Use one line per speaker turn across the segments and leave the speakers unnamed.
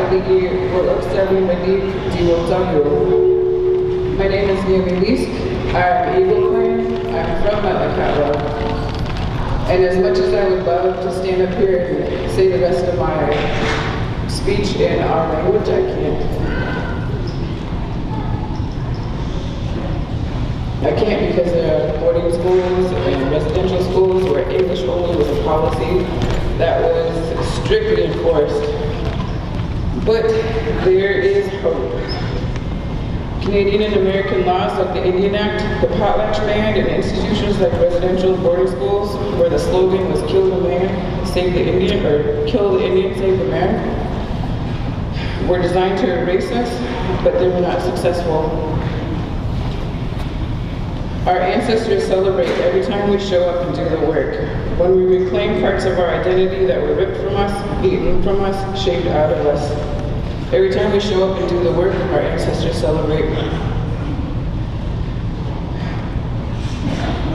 My name is Lisk. I'm Eagle Clan. I'm from Metlakatla. And as much as I would love to stand up here and say the rest of my speech in our language, I can't. I can't because there are boarding schools and residential schools where English only was a policy that was strictly enforced. But there is hope. Canadian and American laws like the Indian Act, the potlatch band, and institutions like residential and boarding schools where the slogan was kill the man, save the Indian, or kill the Indian, save the man, were designed to erase us, but they were not successful. Our ancestors celebrate every time we show up and do the work. When we reclaim parts of our identity that were ripped from us, eaten from us, shaved out of us. Every time we show up and do the work, our ancestors celebrate.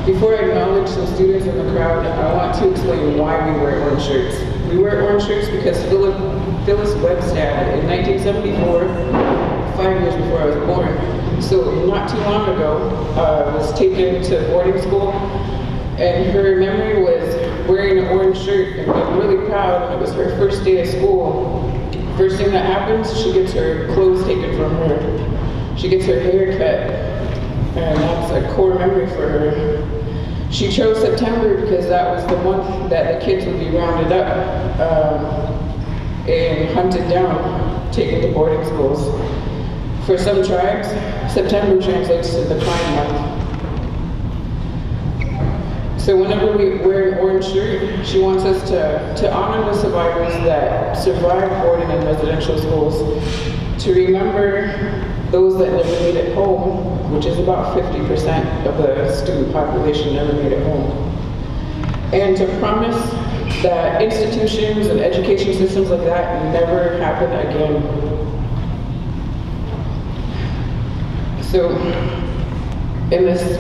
Before I acknowledge some students in the crowd, I want to explain why we wear orange shirts. We wear orange shirts because Phyllis Webstad in 1974, 5 years before I was born, so not too long ago, was taken to boarding school, and her memory was wearing an orange shirt and being really proud, and it was her first day of school. First thing that happens, she gets her clothes taken from her. She gets her hair cut, and that's a core memory for her. She chose September because that was the month that the kids would be rounded up and hunted down, taken to boarding schools. For some tribes, September translates to the Pride Month. So whenever we wear an orange shirt, she wants us to honor the survivors that survived boarding in residential schools, to remember those that never made it home, which is about 50% of the student population never made it home, and to promise that institutions and education systems like that never happen again. So in this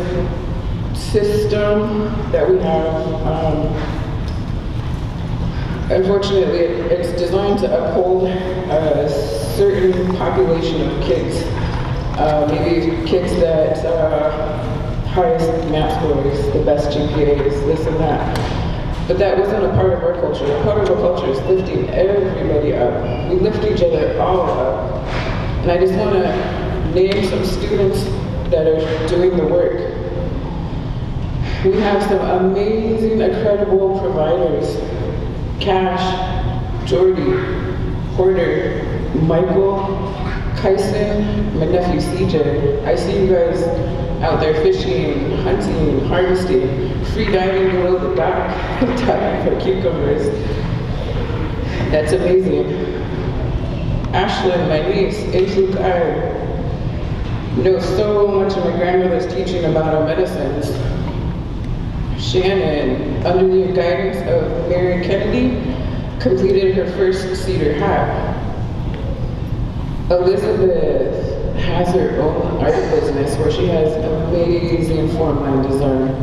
system that we have, unfortunately, it's designed to uphold a certain population of kids. Maybe kids that highest math scores, the best GPAs, this and that. But that wasn't a part of our culture. A part of our culture is lifting everybody up. We lift each other all up. And I just want to name some students that are doing the work. We have some amazing, incredible providers. Cash, Jordy, Porter, Michael, Kyson, my nephew CJ. I see you guys out there fishing, hunting, harvesting, free diving below the dock, diving for cucumbers. That's amazing. Ashlyn, my niece, I know so much of my grandmother's teaching about our medicines. Shannon, under the guidance of Mary Kennedy, completed her first cedar hat. Elizabeth has her own art business where she has amazing form line design.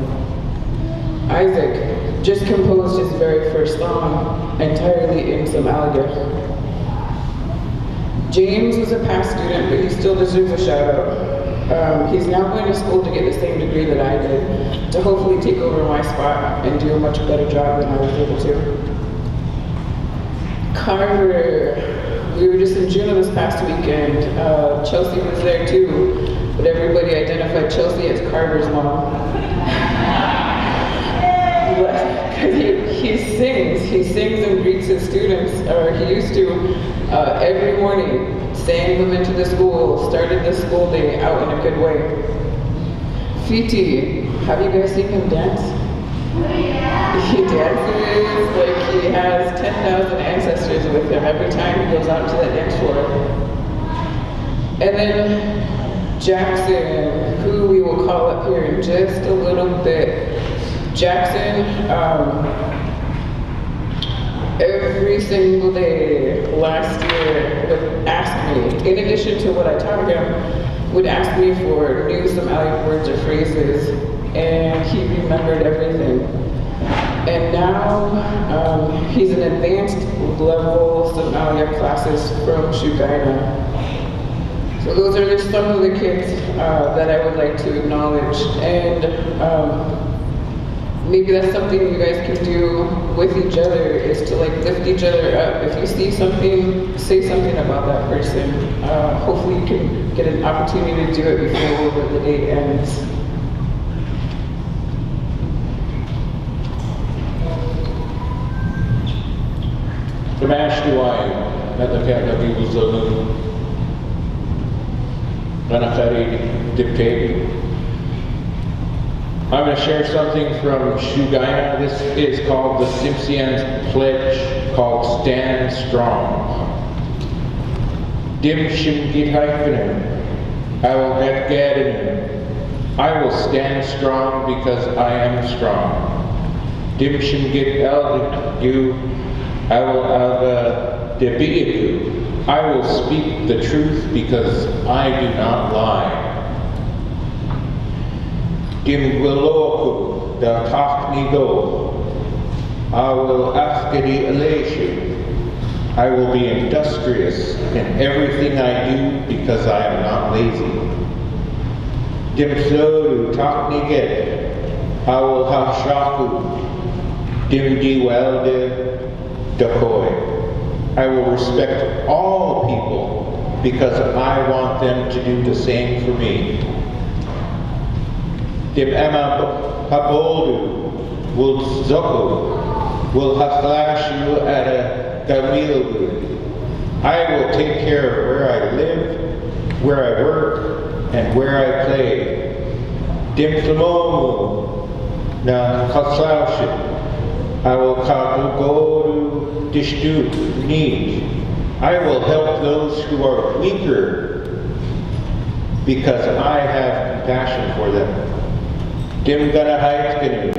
Isaac just composed his very first song entirely in Somalia. James was a past student, but he still deserves a shout out. He's now going to school to get the same degree that I did, to hopefully take over my spot and do a much better job than I was able to. Carver, we were just in Juneau this past weekend. Chelsea was there too, but everybody identified Chelsea as Carver's mom. He sings and greets his students, or he used to, every morning. Sang them into the school, started the school day out in a good way. Fiti, have you guys seen him dance? He dances like he has 10,000 ancestors with him every time he goes out to that dance floor. And then Jackson, who we will call up here in just a little bit. Jackson, every single day last year would ask me, in addition to what I taught him, would ask me for new Somali words or phrases, and he remembered everything. And now he's in advanced level Somalia classes from Shugaina. So those are just some of the kids that I would like to acknowledge. And maybe that's something you guys can do with each other, is to like lift each other up. If you see something, say something about that person. Hopefully you can get an opportunity to do it before the day ends.
Smash Duai, Metlakatla High Dictate. I'm going to share something from Shugaina. This is called the Simpsons Pledge, called Stand Strong. Dim Shim Git Haifenu, I will get Gadinu. I will stand strong because I am strong. Dim Shim Git Eldu, I will Debiiku. I will speak the truth because I do not lie. Dim Wiloku, thou talk me go. I will afkadi elation. I will be industrious in everything I do because I am not lazy. Dim Slodu, talk me get. I will have shaku. Dim di welde dakoy. I will respect all people because I want them to do the same for me. Dim Emma Haboldu will Zoko will Haflashu at a Gamilu. I will take care of where I live, where I work, and where I play. Dim Flamomu na Kaslaushin. I will go to Dishdu need. I will help those who are weaker because I have compassion for them. Dim gana haitganu,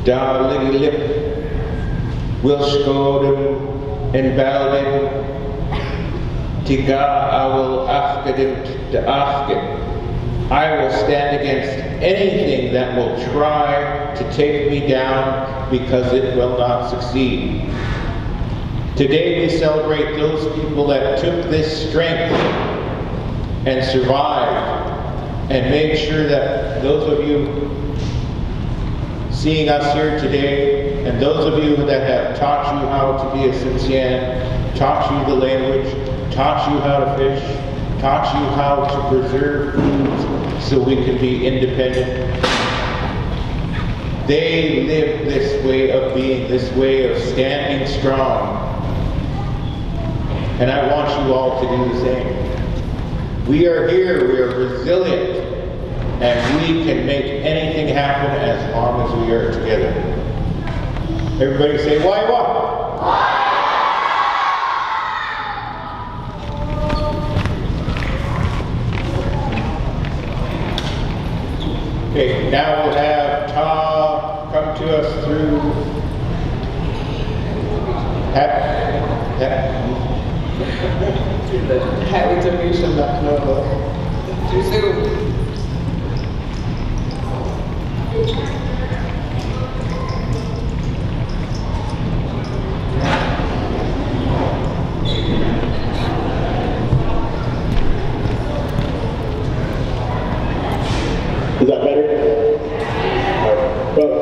da ligi lip, wilskodum and baldin, tiga I will afkadim to afkin. I will stand against anything that will try to take me down because it will not succeed. Today we celebrate those people that took this strength and survived and made sure that those of you seeing us here today and those of you that have taught you how to be a Simpsian, taught you the language, taught you how to fish, taught you how to preserve foods so we can be independent. They live this way of being, this way of standing strong. And I want you all to do the same. We are here, we are resilient, and we can make anything happen as long as we are together. Everybody say, why what? Okay, now we'll have Tom come to us through
the Hatley donation back notebook. Through Zoom.
Is that better? Well,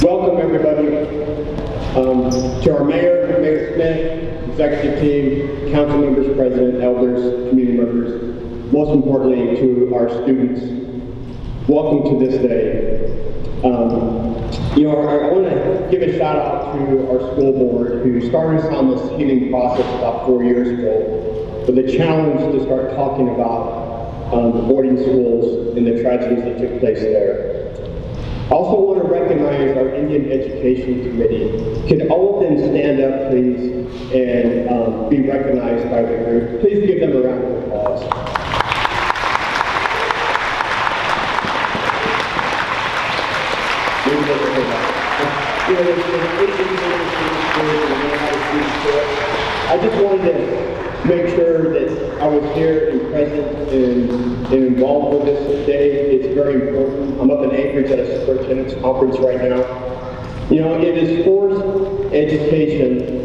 welcome everybody to our Mayor, Mayor Smith, executive team, council members, president, elders, community members, most importantly to our students. Welcome to this day. I want to give a shout out to our school board who started us on this healing process about 4 years ago with a challenge to start talking about the boarding schools and the tragedies that took place there. I also want to recognize our Indian Education Committee. Could all of them stand up, please, and be recognized by the group? Please give them a round of applause. I just wanted to make sure that I was here and present and involved with this today. It's very important. I'm up in Anchorage at a superintendent's conference right now. You know, it is forced education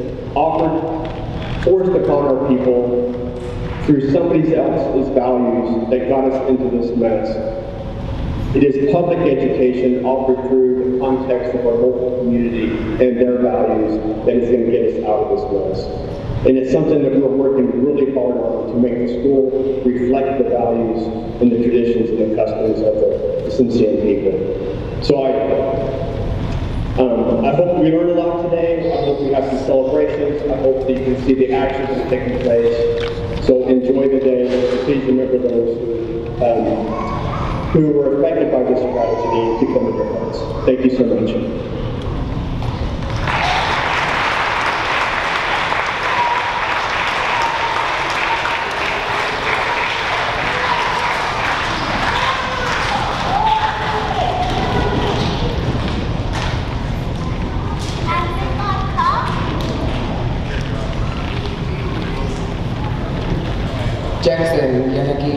forced upon our people through somebody else's values that got us into this mess. It is public education offered through the context of our local community and their values that is going to get us out of this mess. And it's something that we're working really hard on to make the school reflect the values and the traditions and the customs of the Cincinnati people. So I hope we learned a lot today. I hope we have some celebrations. I hope that you can see the actions that are taking place. So enjoy the day. And please remember those who were affected by this tragedy to come to your hearts. Thank you so much.
Jackson, Yanagi.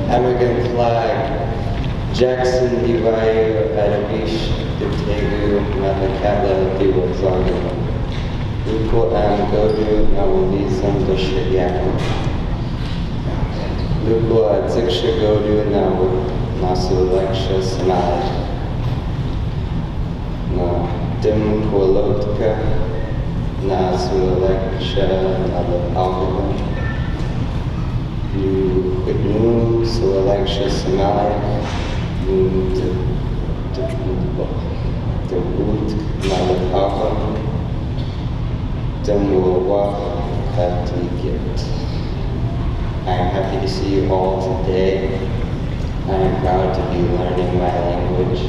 American flag, Jackson Divayo Adabish Tegu Metlakatla High Luko am Godu Nawalizam Dashyaku Luko at Ziksha Godu Nasu Leksha Sanai Na Dim Kolotka Nasu Leksha Nala Alcohol You could move so Leksha Sanai the root Metlakatla Demulwa Katigit. I am happy to see you all today. I am proud to be learning my language.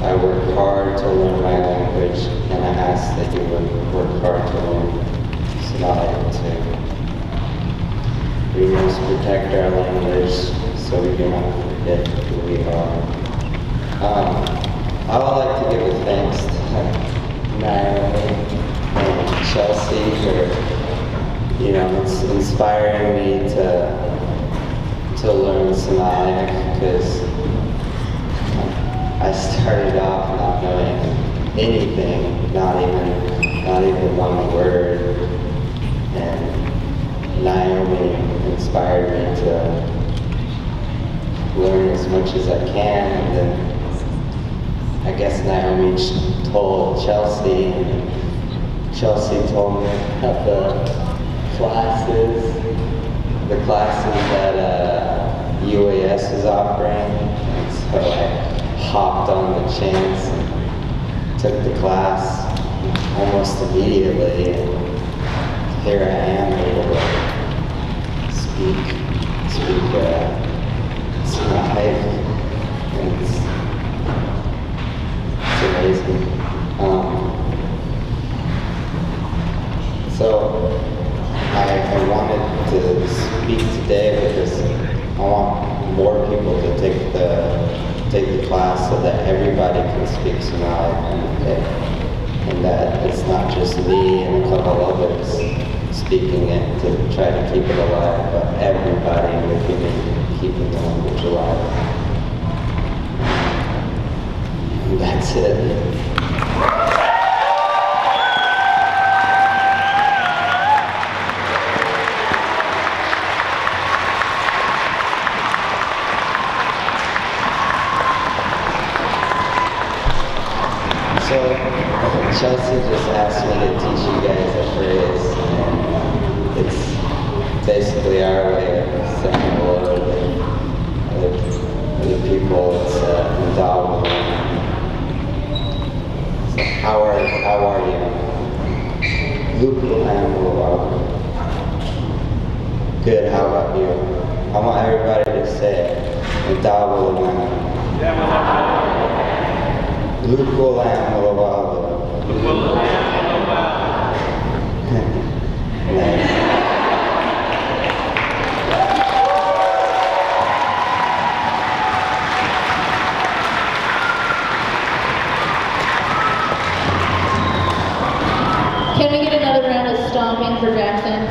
I work hard to learn my language, and I ask that you would work hard to learn Somali too. We must protect our language so we do not forget who we are. I would like to give a thanks to Naomi and Chelsea for, inspiring me to learn Somali, because I started off not knowing anything, not even one word, and Naomi inspired me to learn as much as I can, and then I guess Naomi told Chelsea, and Chelsea told me about the classes that UAS is offering, and so I hopped on the chance and took the class almost immediately, and here I am able to speak Somali, and it's amazing. So I wanted to speak today because I want more people to take the class so that everybody can speak Somali, and that it's not just me and a couple others speaking it to try to keep it alive, but everybody in the community keeping the language alive. And that's it. So Chelsea just asked me to teach you guys a phrase, and it's basically our way of saying hello to the people. It's Ndawa. So how are you? Good, how about you? I want everybody to say it. Ndawa. Lukulam Lawala. Nice.
Can we get another round of stomping for Jackson?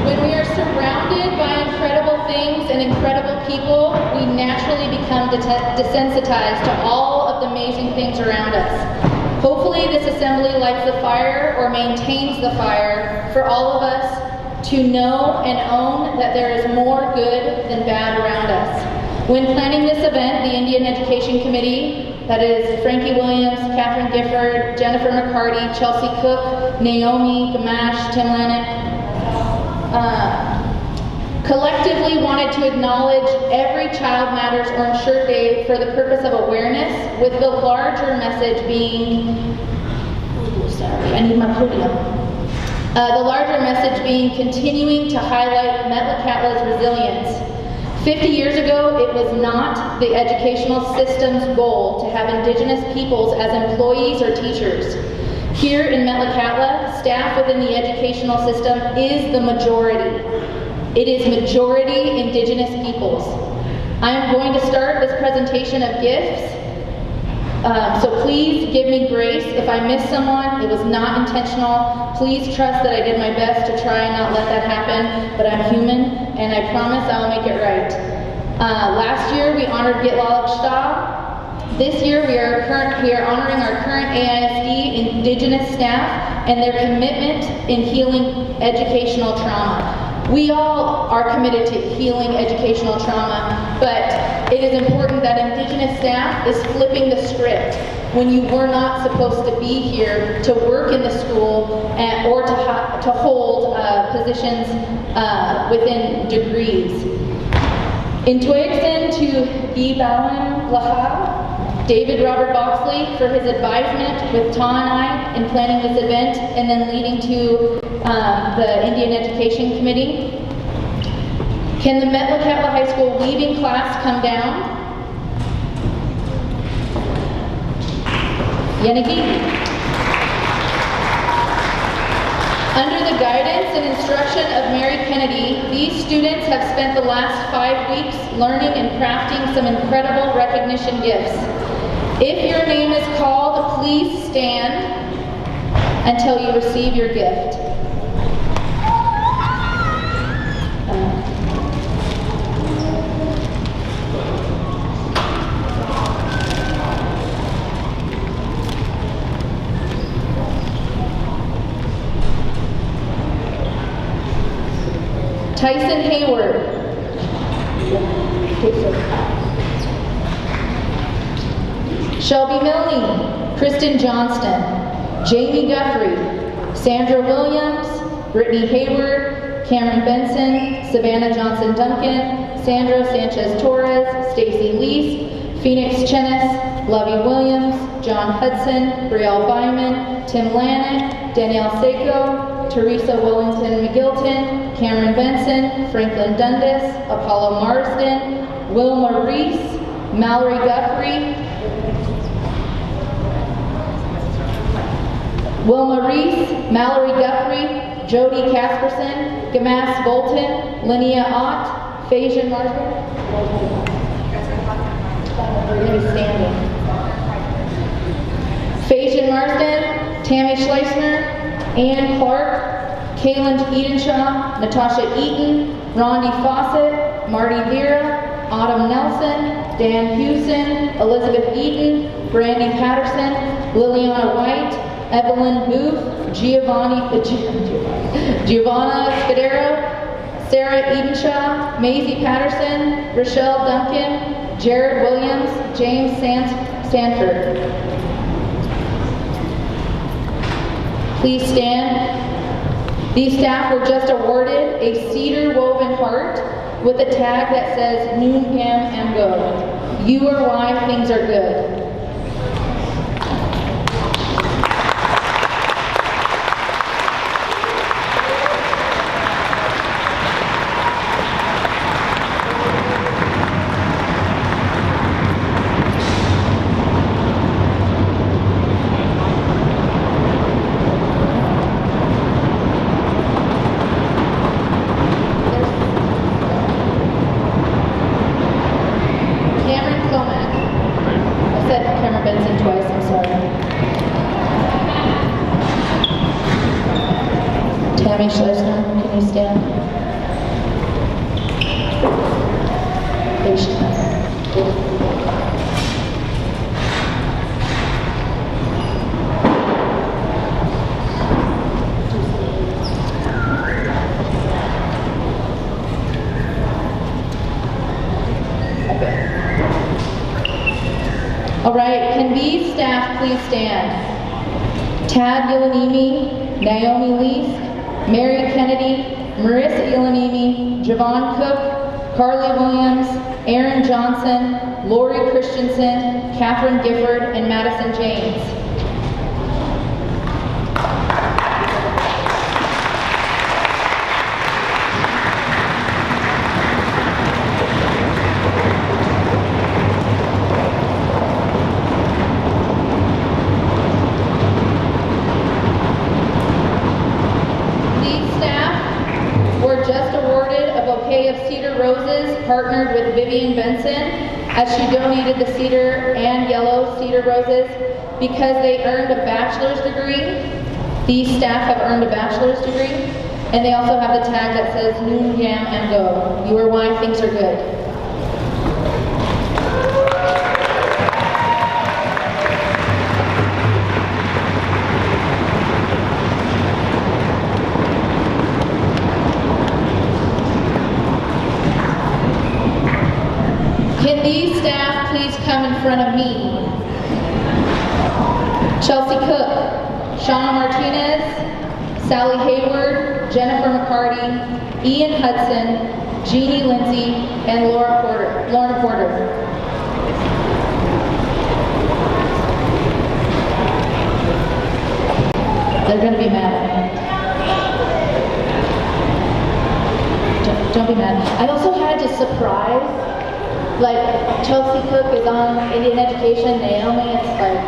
When we are surrounded by incredible things and incredible people, we naturally become desensitized to all of the amazing things around us. Hopefully this assembly lights the fire or maintains the fire for all of us to know and own that there is more good than bad around us. When planning this event, the Indian Education Committee, that is Frankie Williams, Catherine Gifford, Jennifer McCarty, Chelsea Cook, Naomi Gamache, Tim Lanick, collectively wanted to acknowledge every Child Matters Orange Shirt Day for the purpose of awareness, with the larger message being, sorry, I need my podium. The larger message being continuing to highlight Metlakatla's resilience. 50 years ago, it was not the educational system's goal to have Indigenous peoples as employees or teachers. Here in Metlakatla, staff within the educational system is the majority. It is majority Indigenous peoples. I am going to start this presentation of gifts. So please give me grace if I miss someone. It was not intentional. Please trust that I did my best to try and not let that happen, but I'm human, and I promise I'll make it right. Last year we honored Gitlalak Shah. This year we are honoring our current AISD Indigenous staff and their commitment in healing educational trauma. We all are committed to healing educational trauma, but it is important that Indigenous staff is flipping the script when you were not supposed to be here to work in the school or to hold positions within degrees. In Tuigson to Gibawan Laha, David Robert Boxley for his advisement with Ta and I in planning this event and then leading to the Indian Education Committee. Can the Metlakatla High School leaving class come down? Yenagi. Under the guidance and instruction of Mary Kennedy, these students have spent the last 5 weeks learning and crafting some incredible recognition gifts. If your name is called, please stand until you receive your gift. Tyson Hayward. Shelby Milne, Kristen Johnston, Jamie Guthrie, Sandra Williams, Brittany Hayward, Cameron Benson, Savannah Johnson Duncan, Sandra Sanchez Torres, Stacy Lease, Phoenix Chenis, Lovey Williams, John Hudson, Brielle Byman, Tim Lanick, Danielle Seiko, Teresa Wellington McGilton, Cameron Benson, Franklin Dundas, Apollo Marsden, Wilma Reese, Mallory Guthrie, Mallory Guthrie, Jody Casperson, Gamas Bolton, Linnea Ott, Fajan Marsden. We're going to be standing. Fajan Marsden, Tammy Schleisner, Ann Clark, Kaylin Edenshaw, Natasha Eaton, Rondi Fawcett, Marty Vera, Autumn Nelson, Dan Hewson, Elizabeth Eaton, Brandy Patterson, Liliana White, Evelyn Booth, Giovanna Spadero, Sarah Edenshaw, Maisie Patterson, Rochelle Duncan, Jared Williams, James Sanford. Please stand. These staff were just awarded a cedar woven heart with a tag that says Noon Pam and Go. You are why things are good. Jeremy Schleisner, can you stand? There she is. All right, can these staff please stand? Tad Yelanimi, Naomi Leask, Mary Kennedy, Marissa Yelanimi, Javon Cook, Carly Williams, Aaron Johnson, Lori Christensen, Catherine Gifford, and Madison James. Partnered with Vivian Benson as she donated the cedar and yellow cedar roses because they earned a bachelor's degree. These staff have earned a bachelor's degree, and they also have the tag that says Noon, Jam, and Go. You are why things are good. Can these staff please come in front of me? Chelsea Cook, Shauna Martinez, Sally Hayward, Jennifer McCarty, Ian Hudson, Jeannie Lindsay, and Lorna Porter. They're going to be mad at me. Don't be mad. I also had to surprise. Like, Chelsea Cook is on Indian Education, Naomi, it's like...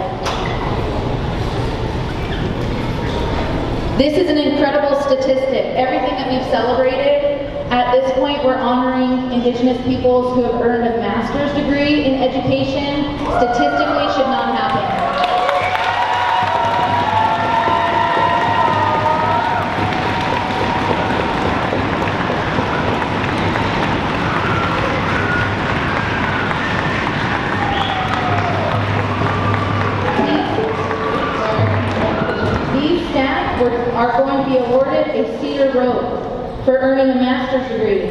This is an incredible statistic. Everything that we've celebrated, at this point we're honoring Indigenous peoples who have earned a master's degree in education. Statistically should not happen. Are going to be awarded a cedar rope for earning a master's degree.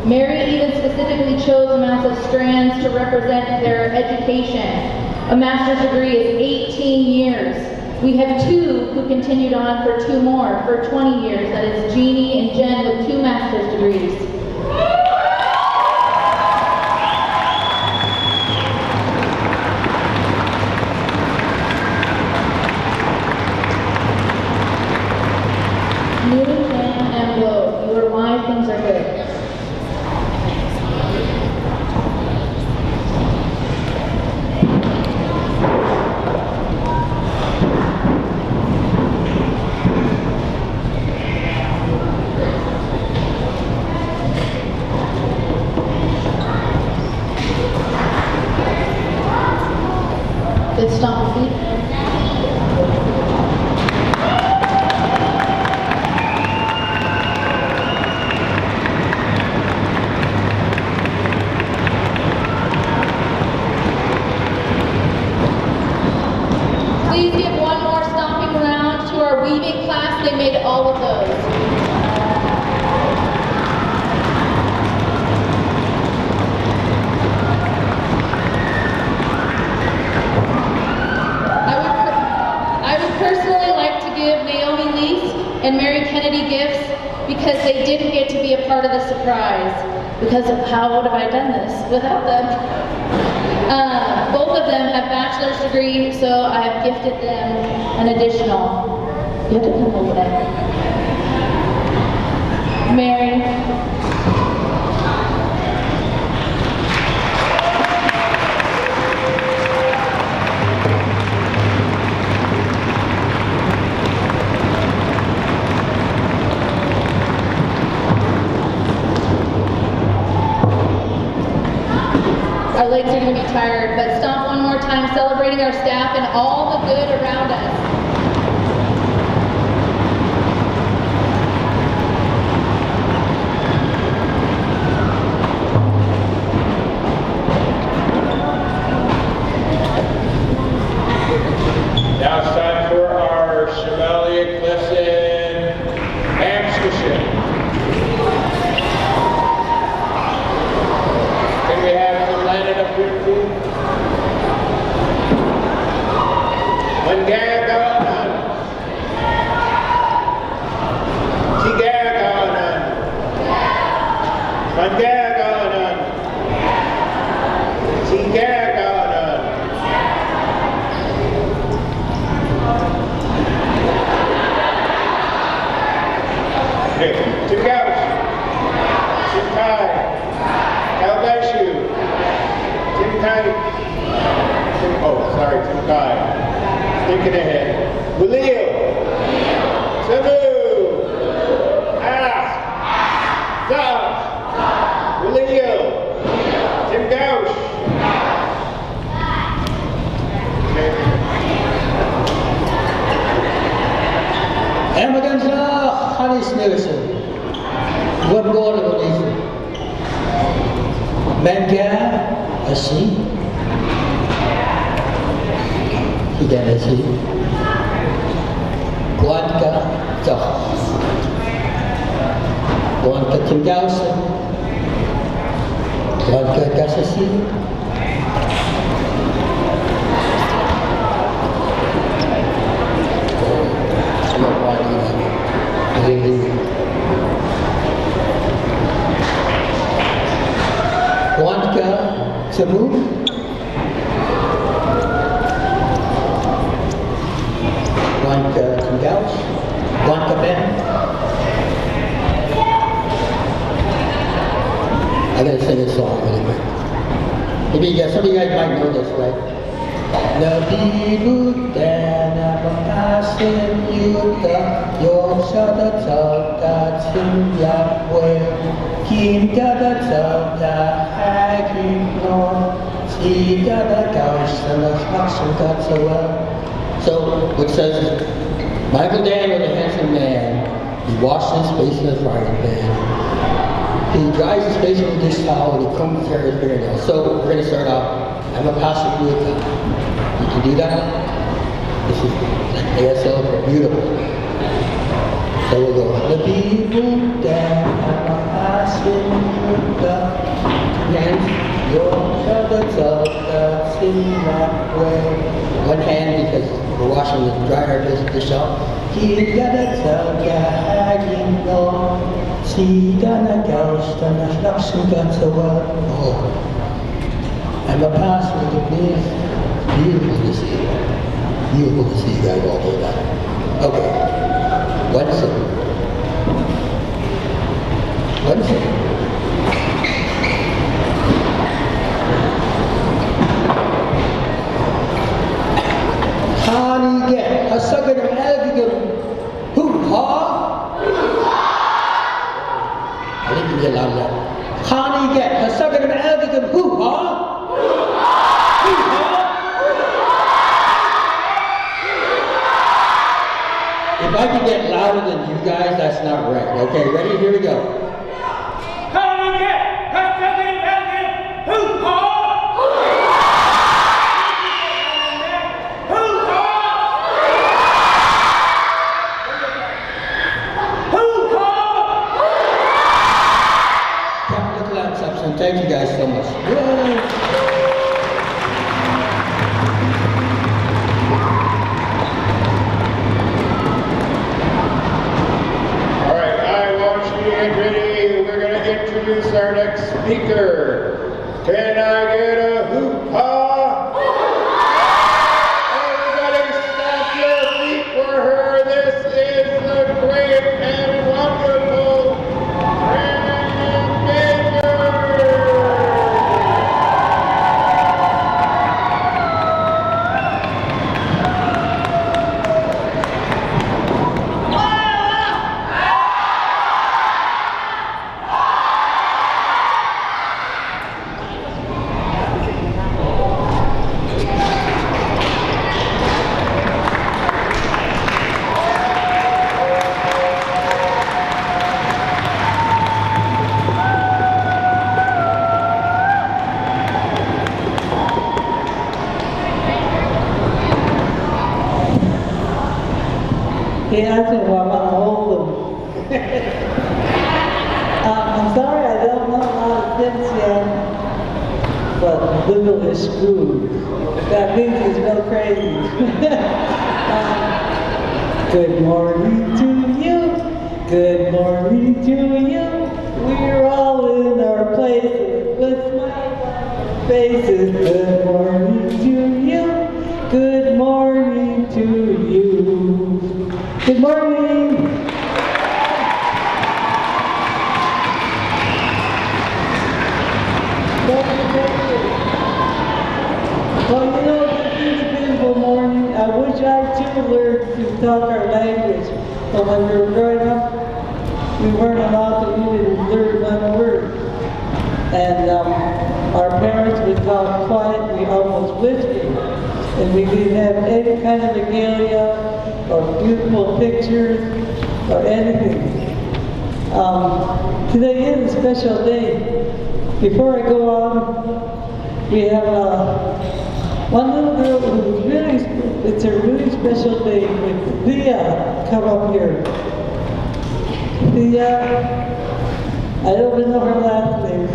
Mary even specifically chose amounts of strands to represent their education. A master's degree is 18 years. We have two who continued on for 2 more, for 20 years. That is Jeannie and Jen with 2 master's degrees. Things are good. Good stomp feet. Please give one more stomping round to our weaving class. They made all of those. I would personally like to give Naomi Leask and Mary Kennedy gifts because they didn't get to be a part of the surprise. Because of how would have I done this without them? Both of them have bachelor's degrees, so I have gifted them an additional. You have to come over there. Mary. Our legs are going to be tired, but stomp one more time, celebrating our staff and all the good around us.
maganda hanis nilsen. Wat woorden we lezen? Manga asi. Igen asi. Guanka toch. Guanka tingausen. Guanka kasasi. Guanka Samu. Guanka Tingaus. Guanka Ben. I gotta sing this song really quick. Maybe you guys, some of you guys might know this, right? Nabi Buddha Namakasim Yuta Yoshada Tauta Timyapwe Kim Gada Tauta Hagin Nor Sigada Gausana Hakshan Gatsawa. So, which says, Michael Dan was a handsome man. He washed his face in the frying pan. He dries his face with a dish towel and he combs his hair with his fingernails. So, we're going to start off. I'm a pastor Yuta. You can do that. This is ASL for beautiful. So we'll go. The people that are asking hands, your shoulders up, that's in that way. One hand because we're washing the dryer dish out. He got a tell ya hanging on. See, gonna ghost and a flushing got so well. I'm a pastor to this. Beautiful to see you. Beautiful to see you guys all do that. Okay. What is it? What is it? Honey, get a sucker of alligator. Hoo-ha! I think you get loud enough. Honey, get a sucker of alligator. Hoo-ha! Hoo-ha! If I can get louder than you guys, that's not right. Okay, ready? Here we go. Captain Nicholas Subson, thank you guys so much. Yay.
Introduce our next speaker. Can I get a hoo-ha? Everybody stamp your feet for her. This is the great and wonderful Fran Baker.
He asked me what I'm gonna hold them. I'm sorry I don't know a lot of things yet, but Google is screwed. That means he's real crazy. Good morning to you. Good morning to you. We're all in our places with smiles faces. Good morning to you. Good morning to you. Good morning. Well, you know, this is a beautiful morning. I wish I too learned to talk our language. But when we were growing up, we weren't allowed to even learn one word. And our parents would talk quietly, almost whispering. And we didn't have any kind of regalia. or beautiful pictures or anything. Today is a special day. Before I go on, we have one little girl who's really, it's a really special day with Leah. Come up here. Leah, I don't even know her last name.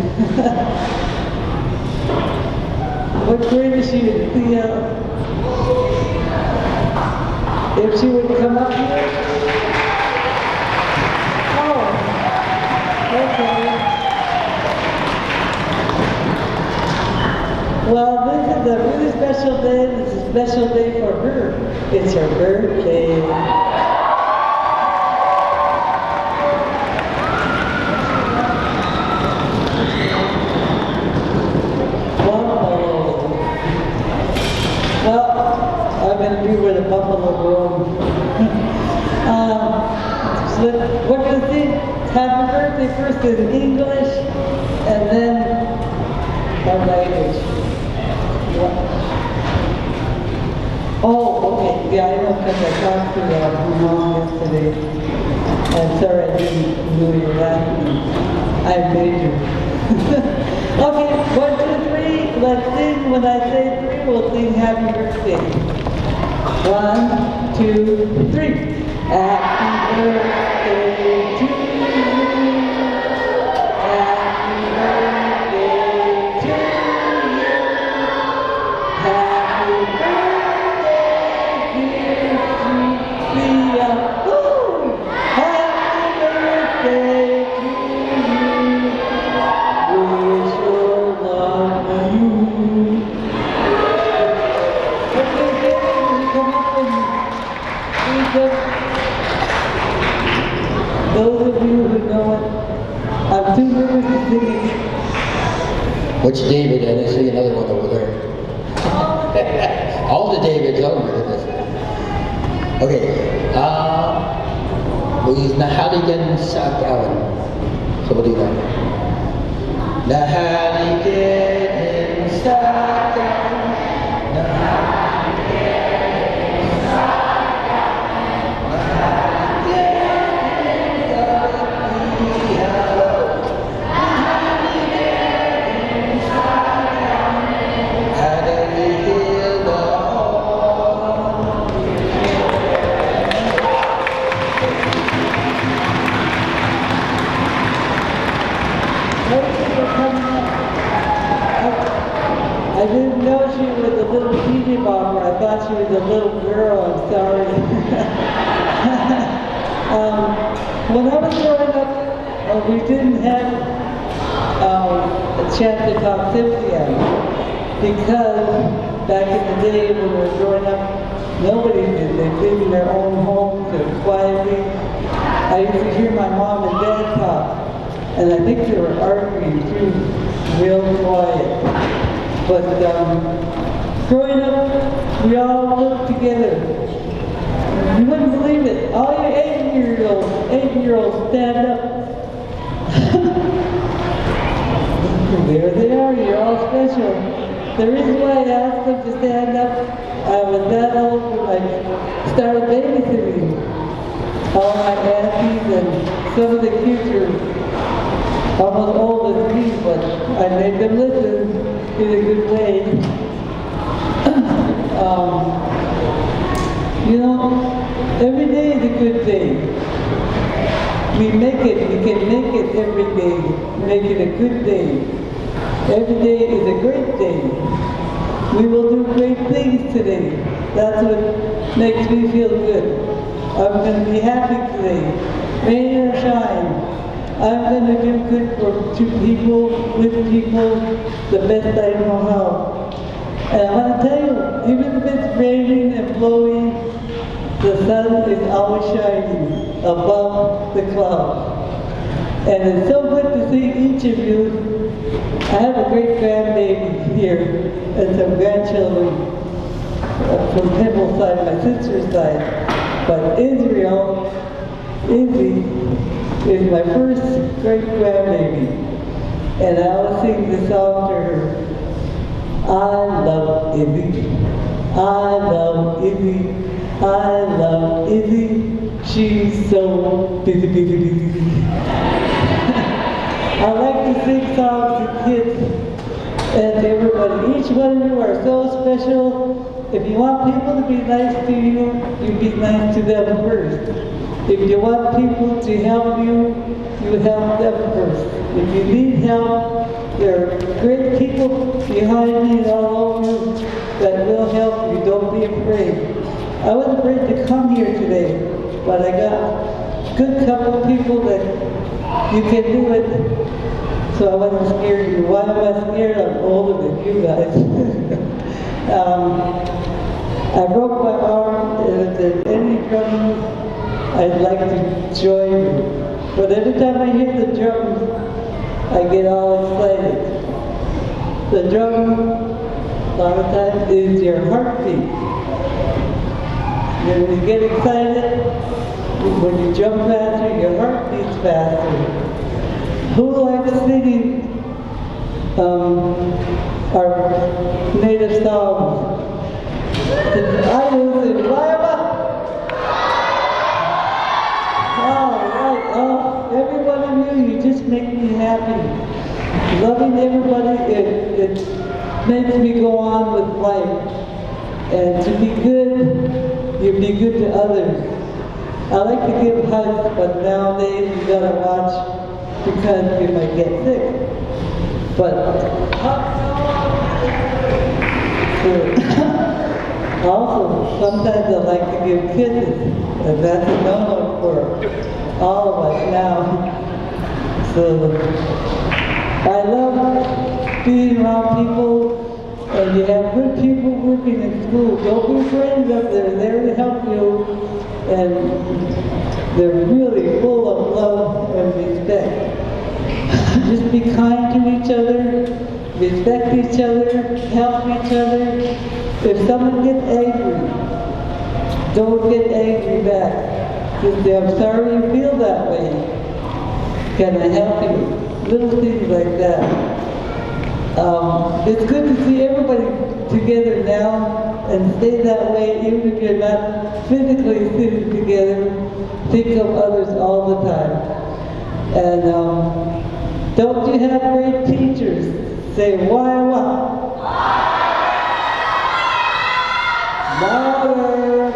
What grade is she in, Leah? If she would come up here? Oh, okay. Well, this is a really special day. It's a special day for her. It's her birthday. Buffalo. Well, I'm going to be with a buffalo room. So what do you think? Happy birthday first in English, and then our language. Oh, okay. Yeah, I know because I talked to my mom yesterday. I'm sorry I didn't know your last name. I'm Major. Okay, 1, 2, 3. Let's sing. When I say 3, we'll sing Happy Birthday. 1, 2, 3. Happy birthday to you. Happy birthday to you. Happy birthday, dear Leah. Woo! Happy birthday to you. Wish your love to you. Okay, David, will you come up and read them? Those of you who know it, I'm too nervous to sing it.
Which David? And I see another one over there. All the Davids, oh my goodness. Okay, Nahaligan sa Kawan. So what do you got? Nahaligan sa Kawan. Nahaligan sa Kawan. Nahaligan sa Kawan.
I didn't know she was a little teeny bopper. I thought she was a little girl. I'm sorry. When I was growing up, we didn't have a chance to talk Cynthia because back in the day when we were growing up, nobody did. They lived in their own homes and quietly. I used to hear my mom and dad talk, and I think they were arguing too, real quiet. But growing up, we all lived together. You wouldn't believe it. All your 8-year-olds stand up. There they are. You're all special. The reason why I asked them to stand up, I was that old when I started babysitting. All my aunties and some of the kids are almost old as me, but I made them listen in a good way. You know, every day is a good day. We can make it every day, make it a good day. Every day is a great day. We will do great things today. That's what makes me feel good. I'm going to be happy today. Rain or shine. I'm going to do good to people, with people, the best I know how. And I want to tell you, even if it's raining and blowing, the sun is always shining above the clouds. And it's so good to see each of you. I have a great grandbaby here and some grandchildren from Pimble's side, my sister's side. But Izzy is my first great grandbaby. And I will sing the song to her. I love Izzy. I love Izzy. I love Izzy. She's so busy, busy, busy. I like to sing songs to kids and to everybody. Each one of you are so special. If you want people to be nice to you, you be nice to them first. If you want people to help you, you help them first. If you need help, there are great people behind me and all over that will help you. Don't be afraid. I was afraid to come here today, but I got a good couple of people that you can do it. So I wasn't scared of you. Why am I scared? I'm older than you guys. I broke my arm, and if there's any drum, I'd like to join you. But every time I hear the drums, I get all excited. The drum, a lot of times, is your heartbeat. And when you get excited, when you jump faster, your heart beats faster. Who likes singing our native songs? I use it. Oh, every one of you just make me happy. Loving everybody, it makes me go on with life. And to be good, you be good to others. I like to give hugs, but nowadays you gotta watch because you might get sick. But also, sometimes I like to give kisses, and that's a no-no for all of us now. So I love being around people, and you have good people working in school. Don't be afraid of them. They're there to help you, and they're really full of love and respect. Just be kind to each other, respect each other, help each other. If someone gets angry, don't get angry back. Just say, I'm sorry you feel that way. Can I help you? Little things like that. It's good to see everybody together now and stay that way even if you're not physically sitting together. Think of others all the time. And don't you have great teachers? Say, why, what? Louder.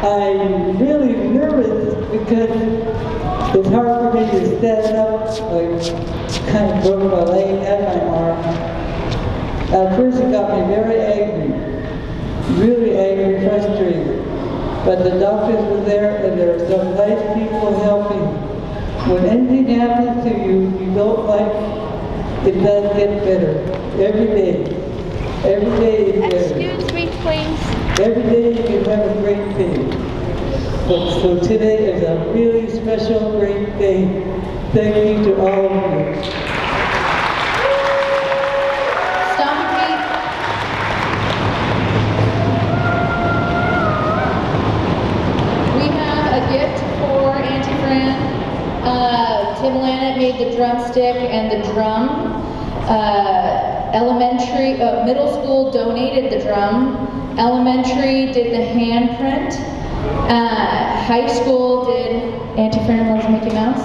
I'm really nervous because it's hard for me to stand up. I kind of broke my leg and my arm. At first it got me very angry, frustrated. But the doctors were there and there were some nice people helping. When anything happens to you you don't like, it does get better. Every day. Every day is better.
Excuse me, please.
Every day you can have a great day. So today is a really special, great day. Thank you to all of you.
Stomp feet. We have a gift for Auntie Fran. Tim Lanet made the drumstick and the drum. Middle school donated the drum. Elementary did the handprint. High school did Auntie Fran loves Mickey Mouse.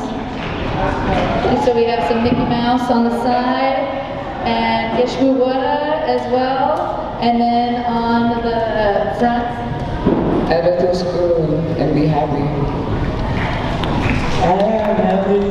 And so we have some Mickey Mouse on the side and Ishmuwada as well. And then on the front,
I go to school and be happy.
I am happy.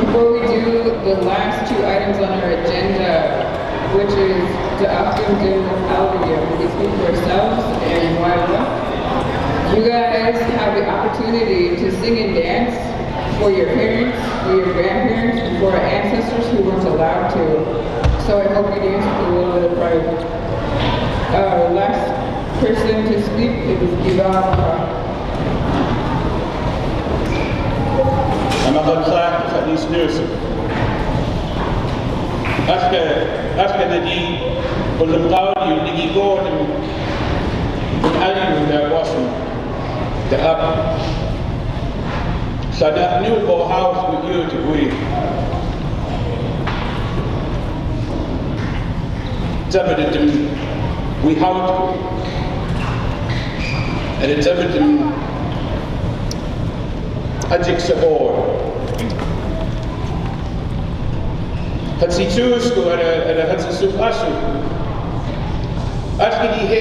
Before we do the last two items on our agenda, which is the Afghan Alvia. We speak for ourselves and why. You guys have the opportunity to sing and dance for your parents, for your grandparents, and for our ancestors who weren't allowed to. So I hope you dance with a little bit of pride. Last person to speak is Ivan.
أنا بنصح حديث نوسف أشكى ندي والمقاولي ونجي قوة الألي ولا واسم تأب صدق new go house with you to we زبدت we how and it's evident أجيك سبور هتسيتوس ولا هتسيسوف أسو أشكي هي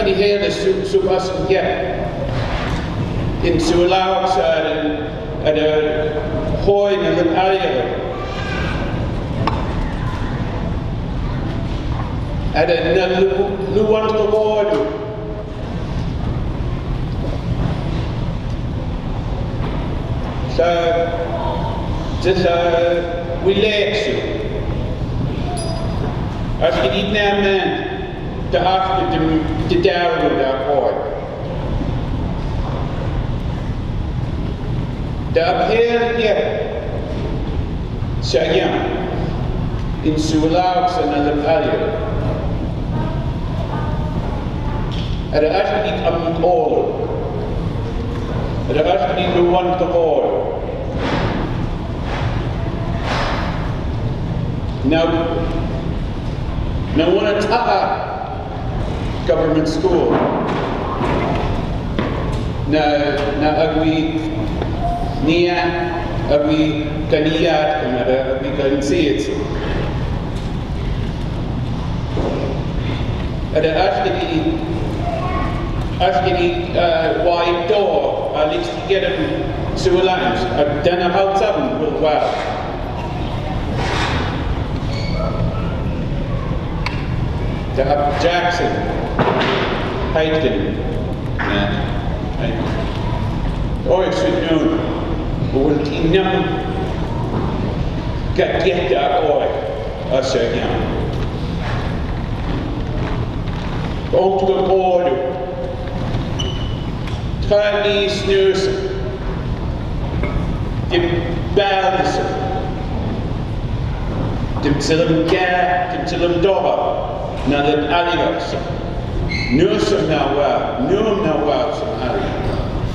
هي السوف أسو إن سولاوكس أنا هوي نلم عليه أنا نلوان تقول just relax you. Als je niet naar men de achter de duivel daar hoort. De abheerlijke zeg je in Sualaaks en de Palio. En als je niet aan het oorlog. En als je niet bewoont te oorlog. Now one Ta'a government school. Now agwi nia agwi kaniyat kamera agwi kan see it. Ada ashkini wide door at least to get him to a lounge. Then about 7 will wow. To have Jackson, Hayden, or it should know, or the number got get that boy, I said, yeah. On to the border, Chinese news, the balance, the Tilim Gap, the Tilim Doha. Now that Alios knew some now well, some Alios.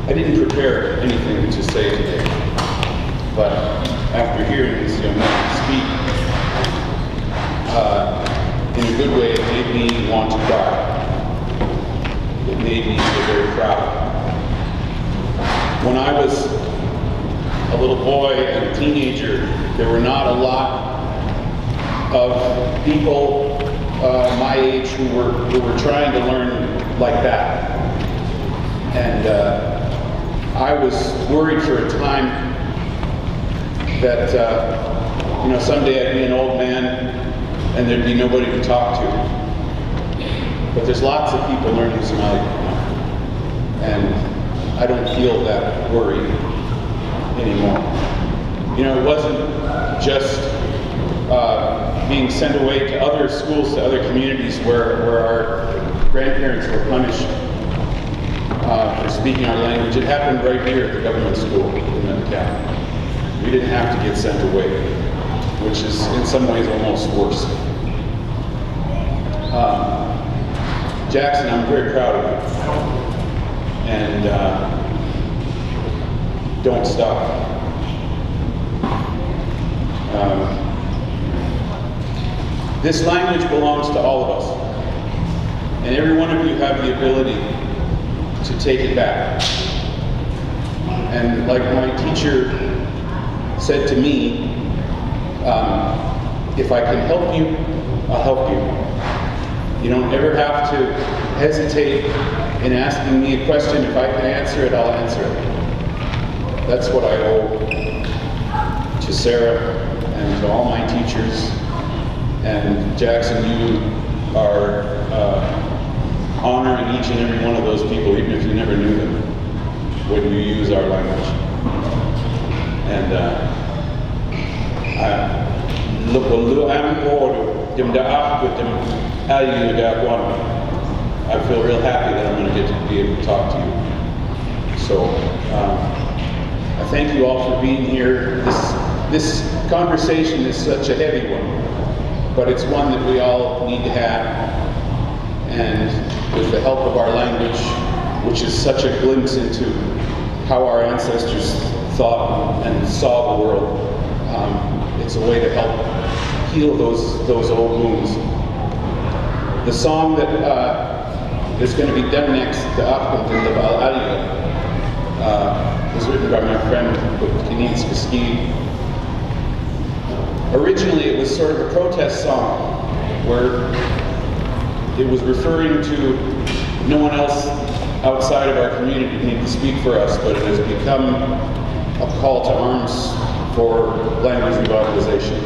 I didn't prepare anything to say today, but after hearing this young man speak, in a good way, it made me want to cry. It made me feel very proud. When I was a little boy and a teenager, there were not a lot of people my age who were trying to learn like that, and I was worried for a time that someday I'd be an old man and there'd be nobody to talk to. But there's lots of people learning Somali now, and I don't feel that worry anymore. It wasn't just being sent away to other schools, to other communities where our grandparents were punished for speaking our language. It happened right here at the government school in Metlakatla. We didn't have to get sent away, which is in some ways almost worse. Jackson, I'm very proud of you. And don't stop. This language belongs to all of us. And every one of you have the ability to take it back. And like my teacher said to me, if I can help you, I'll help you. You don't ever have to hesitate in asking me a question. If I can answer it, I'll answer it. That's what I owe to Sarah and to all my teachers. And Jackson, you are honoring each and every one of those people, even if you never knew them, when you use our language. And I feel real happy that I'm going to get to be able to talk to you. So I thank you all for being here. This conversation is such a heavy one, but it's one that we all need to have. And with the help of our language, which is such a glimpse into how our ancestors thought and saw the world, it's a way to help heal those old wounds. The song that is going to be done next, the Metlakatla High was written by my friend Kinitska Ski. Originally, it was sort of a protest song where it was referring to no one else outside of our community need to speak for us, but it has become a call to arms for language revitalization.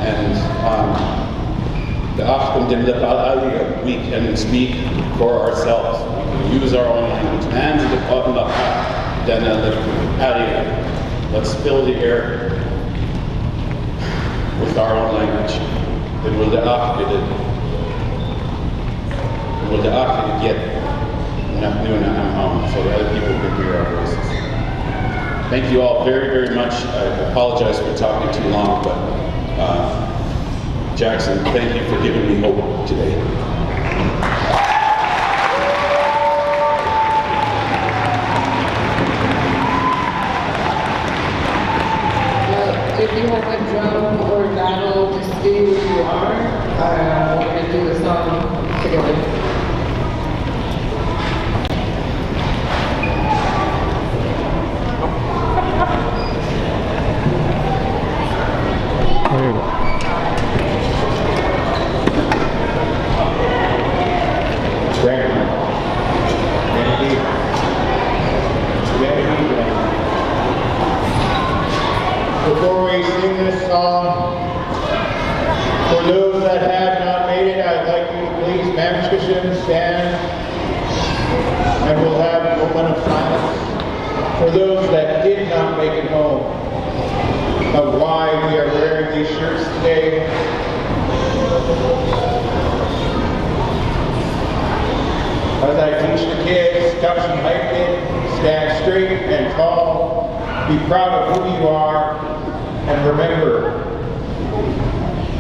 And the Metlakatla, we can speak for ourselves. We can use our own language. Let's fill the air with our own language. Then we'll get so that other people can hear our voices. Thank you all very, very much. I apologize for talking too long, but Jackson, thank you for giving me hope today.
If you have a drum or battle, just stay where you are. We're going to do the song together.
Before we sing this song, for those that have not made it, I'd like you to please stand, and we'll have a moment of silence for those that did not make it home, of why we are wearing these shirts today. As I teach the kids, touch and hike it, stand straight and tall, be proud of who you are, and remember,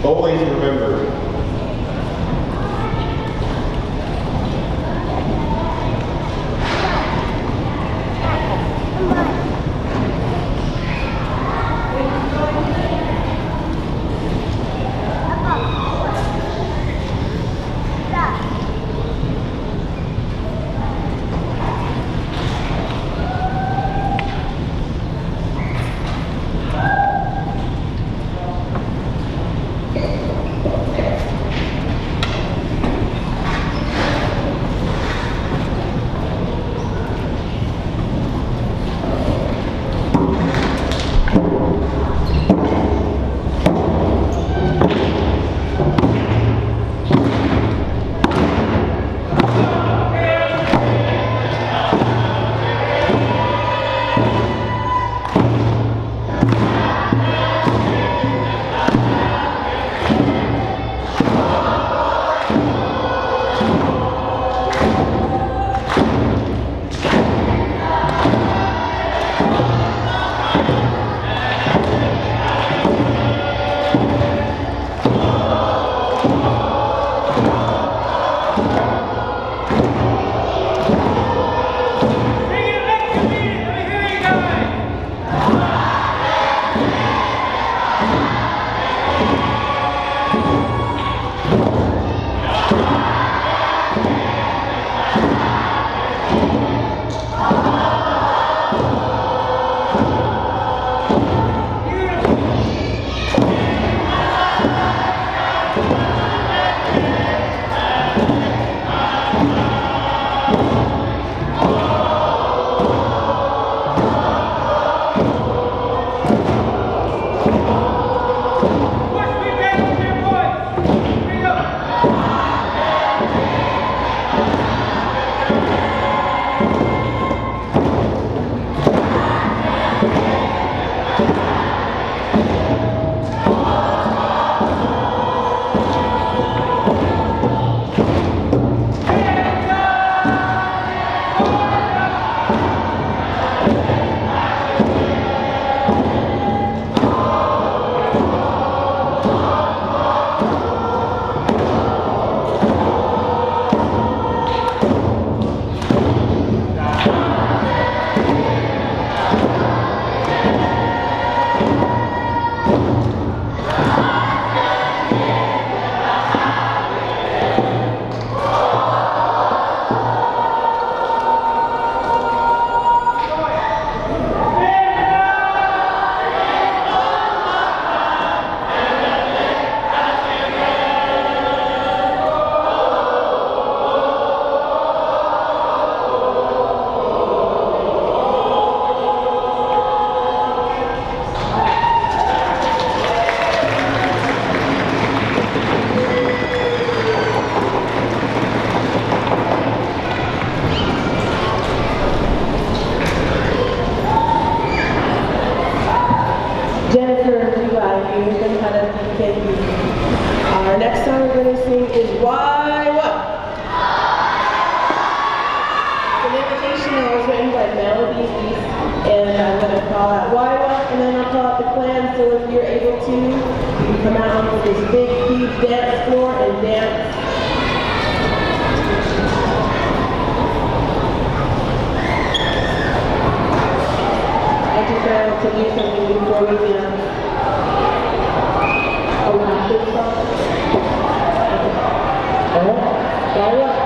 always remember,
sing is why what? It's an invitation that was written by Melody East, and I'm going to call out why what, and then I'll call out the clan, so if you're able to, you can come out onto this big, huge dance floor and dance. I just wanted to do something before we dance. Oh, we're not doing something? Start it up.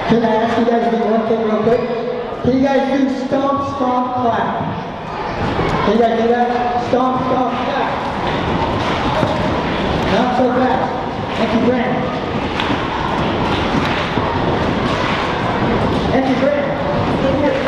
Can I ask you guys to do one thing real quick? Can you guys do stomp, stomp, clap? Can you guys do that? Stomp, stomp, clap. Not so fast. Thank you, Grant. Thank you, Grant. Stay here.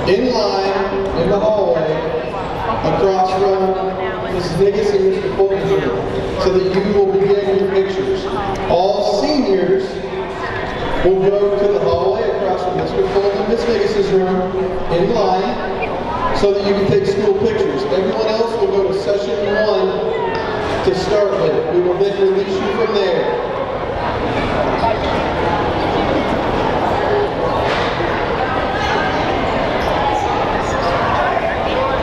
in line in the hallway across from Mrs. Niggis and Mr. Fulton's room so that you will begin your pictures. All seniors will go to the hallway across from Mr. Fulton and Miss Niggis' room in line so that you can take school pictures. Everyone else will go to session 1 to start with. We will then release you from there.